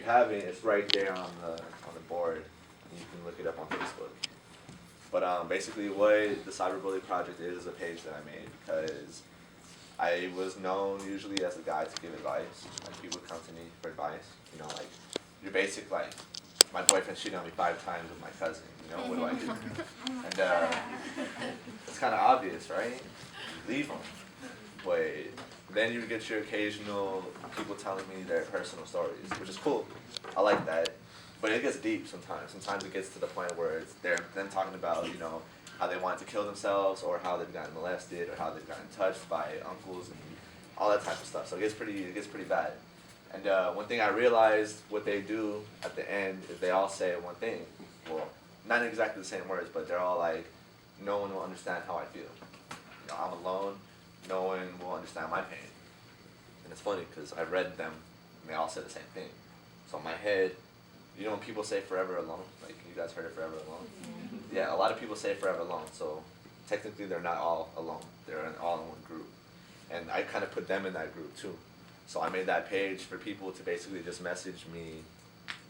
have it, it's right there on the board. You can look it up on Facebook. But basically, what the Cyberbully Project is a page that I made because I was known usually as a guy to give advice. Like people would come to me for advice. You know, like your basic like, my boyfriend cheated on me 5 times with my cousin. You know, what do I do? And it's kind of obvious, right? Leave them. But then you get your occasional people telling me their personal stories, which is cool. I like that. But it gets deep sometimes. Sometimes it gets to the point where it's them talking about, you know, how they wanted to kill themselves or how they've gotten molested or how they've gotten touched by uncles and all that type of stuff. So it gets pretty bad. And one thing I realized what they do at the end is they all say one thing. Well, not exactly the same words, but they're all like, no one will understand how I feel. You know, I'm alone. No one will understand my pain. And it's funny because I read them and they all said the same thing. So in my head, you know when people say forever alone? Like, you guys heard of forever alone? Yeah, a lot of people say forever alone. So technically they're not all alone. They're all in one group. And I kind of put them in that group too. So I made that page for people to basically just message me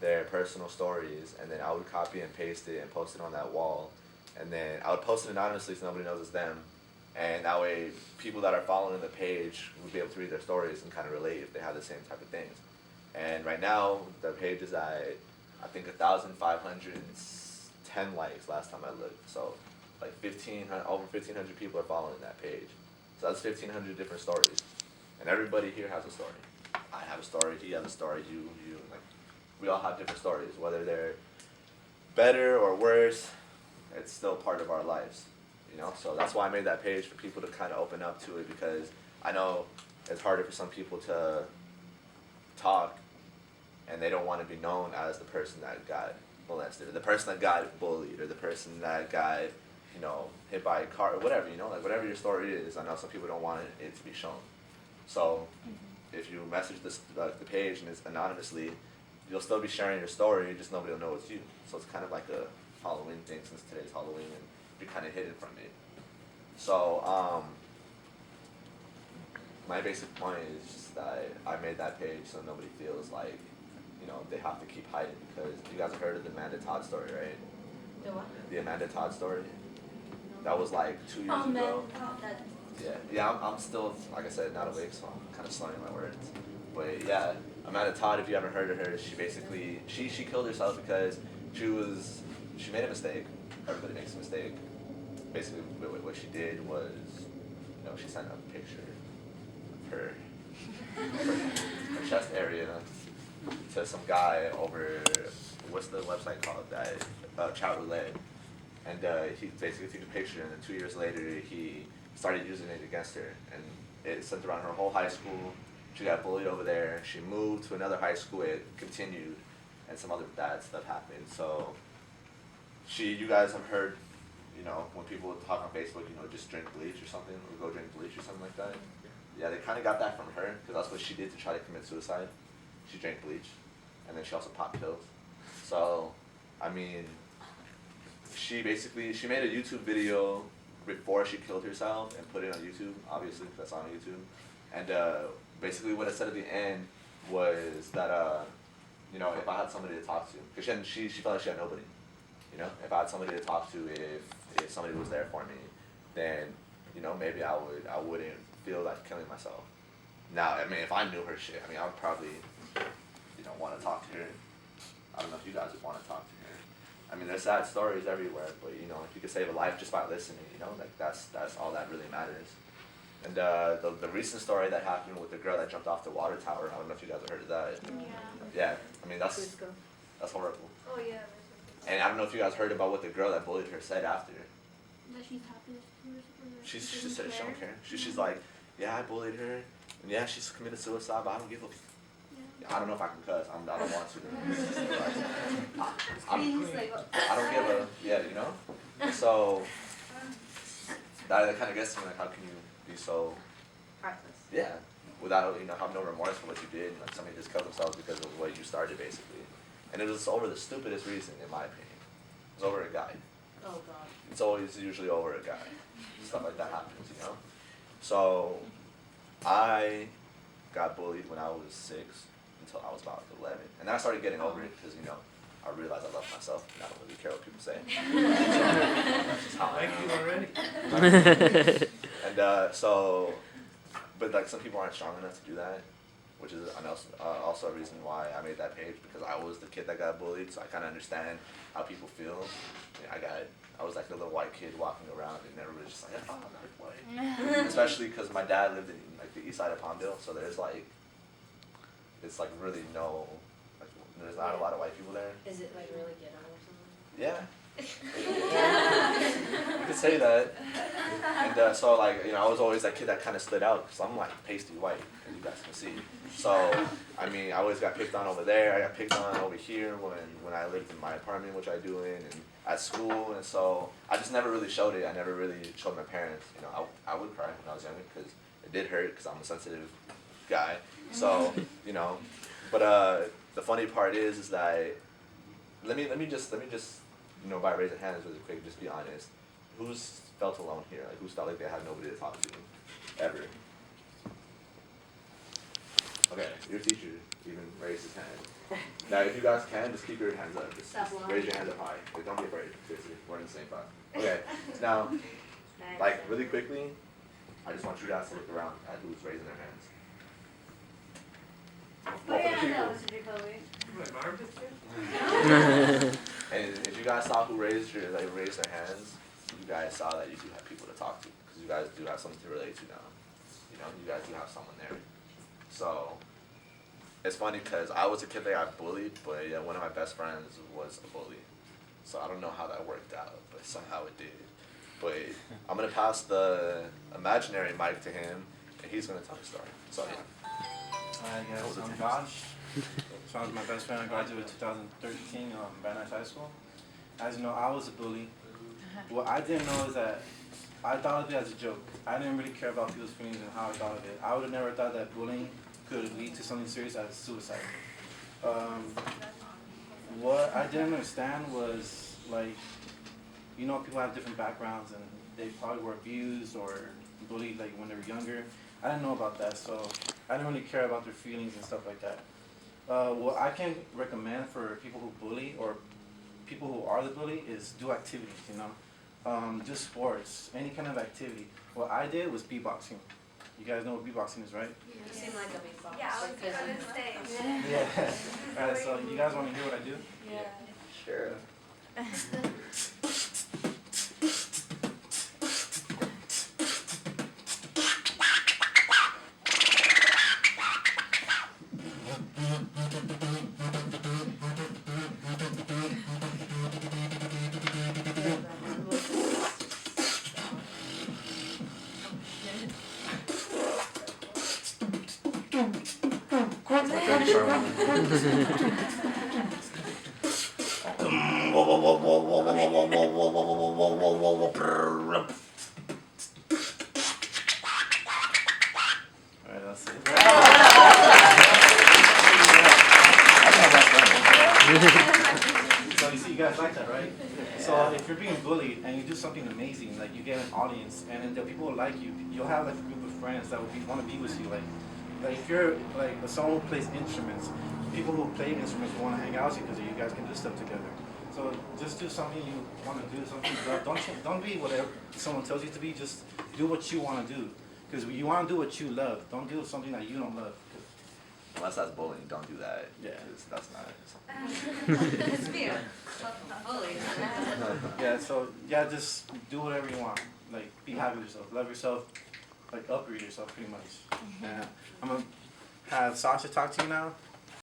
their personal stories, and then I would copy and paste it and post it on that wall. And then I would post it anonymously so nobody knows it's them. And that way people that are following the page would be able to read their stories and kind of relate if they have the same type of things. And right now, the page is at, I think, 1,510 likes last time I looked. So like over 1,500 people are following that page. So that's 1,500 different stories. And everybody here has a story. I have a story, he has a story, you, like, we all have different stories. Whether they're better or worse, it's still part of our lives, you know? So that's why I made that page, for people to kind of open up to it, because I know it's harder for some people to talk and they don't want to be known as the person that got molested, or the person that got bullied, or the person that got, you know, hit by a car, or whatever, you know, like whatever your story is. I know some people don't want it to be shown. So if you message the page and it's anonymously, you'll still be sharing your story, just nobody will know it's you. So it's kind of like a Halloween thing, since today's Halloween, and be kind of hidden from it. So my basic point is just that I made that page so nobody feels like, you know, they have to keep hiding, because you guys have heard of the Amanda Todd story, right? The what? The Amanda Todd story. That was like 2 years ago. Yeah, I'm still, like I said, not awake, so I'm kind of slurring my words. But yeah, Amanda Todd, if you haven't heard of her, she basically, she killed herself because she made a mistake. Everybody makes a mistake. Basically, what she did was, you know, she sent a picture of her chest area to some guy over, what's the website called, that Chat Roulette. And he basically took a picture, and then 2 years later, he started using it against her, and it sent around her whole high school. She got bullied over there. She moved to another high school. It continued, and some other bad stuff happened. So you guys have heard, you know, when people talk on Facebook, you know, just drink bleach or something, or go drink bleach or something like that. Yeah, they kind of got that from her, because that's what she did to try to commit suicide. She drank bleach, and then she also popped pills. So, I mean, she made a YouTube video before she killed herself and put it on YouTube, obviously, because that's on YouTube. And basically what it said at the end was that, you know, if I had somebody to talk to, because she felt like she had nobody, you know? If I had somebody to talk to, if somebody was there for me, then, you know, maybe I wouldn't feel like killing myself. Now, I mean, if I knew her shit, I mean, I would probably, you know, want to talk to her. I don't know if you guys would want to talk to her. I mean, there's sad stories everywhere, but, you know, if you could save a life just by listening, you know, like, that's all that really matters. And the recent story that happened with the girl that jumped off the water tower, I don't know if you guys have heard of that. Yeah, I mean, that's horrible. Oh, yeah. And I don't know if you guys heard about what the girl that bullied her said after. That she's happy. She just said she don't care. She's like, yeah, I bullied her, and yeah, she's committed suicide, but I don't give a... I don't know if I can cuss. I don't want to. I don't give a... Yeah, you know? So, that kind of gets to me, like, how can you be so... Heartless. Yeah, without, you know, have no remorse for what you did, and like somebody just killed themselves because of what you started, basically. And it was over the stupidest reason, in my opinion. It was over a guy. Oh, God. It's always usually over a guy. Stuff like that happens, you know? So, I got bullied when I was 6, until I was about 11. And then I started getting over it because, you know, I realized I love myself and I don't really care what people say. That's just how I am already. And so, but like some people aren't strong enough to do that, which is also a reason why I made that page, because I was the kid that got bullied, so I kind of understand how people feel. I was like a little white kid walking around and everybody's just like, oh, I'm white. Especially because my dad lived in like the east side of Palmdale, so there's like, it's like really no, like there's not a lot of white people there. Is it like really ghetto or something? Yeah. You could say that. And so like, you know, I was always that kid that kind of stood out because I'm like pasty white, as you guys can see. So, I mean, I always got picked on over there. I got picked on over here when I lived in my apartment, which I do in, and at school. And so I just never really showed it. I never really showed my parents. You know, I would cry when I was younger because it did hurt because I'm a sensitive guy. So, you know, but the funny part is that let me just you know, by raising hands really quick, just be honest. Who's felt alone here? Like, who's felt like they had nobody to talk to ever? Okay, your teacher even raised his hand. Now, if you guys can, just keep your hands up. Just raise your hands up high. Like, don't be afraid. Seriously, we're in the same class. Okay, now, like, really quickly, I just want you guys to look around at who's raising their hands. Put your hand up, Mr. Jacoby. And if you guys saw who raised their hands, you guys saw that you do have people to talk to, because you guys do have something to relate to now. You know, you guys do have someone there. So it's funny because I was a kid that got bullied, but yeah, one of my best friends was a bully. So I don't know how that worked out, but somehow it did. But I'm gonna pass the imaginary mic to him, and he's gonna tell a story. So yeah. Hi guys, I'm Josh. So I was my best friend. I graduated in 2013 Van Nuys High School. As you know, I was a bully. What I didn't know is that I thought of it as a joke. I didn't really care about people's feelings and how I thought of it. I would have never thought that bullying could lead to something serious as suicide. What I didn't understand was, like, you know, people have different backgrounds and they probably were abused or bullied like when they were younger. I didn't know about that, so I didn't really care about their feelings and stuff like that. What I can recommend for people who bully or people who are the bully is do activities, you know. Do sports, any kind of activity. What I did was beatboxing. You guys know what beatboxing is, right? You seem like a beatboxer. Yeah, I was gonna say. Yeah. Alright, so you guys want to hear what I do? Yeah. Sure. Alright, that's it. So you see, you guys like that, right? So if you're being bullied and you do something amazing, like you get an audience, and then the people will like you, you'll have like a group of friends that will want to be with you. Like if you're like someone who plays instruments, people who play instruments will want to hang out with you because you guys can do stuff together. So just do something you want to do, something you love. Don't be whatever someone tells you to be. Just do what you want to do, because you want to do what you love. Don't do something that you don't love. Unless that's bullying, don't do that. Yeah. 'Cause that's not something. It's fear. Bully. Yeah, so yeah, just do whatever you want. Like, be happy with yourself, love yourself, like upgrade yourself pretty much. And I'm gonna have Sasha talk to you now.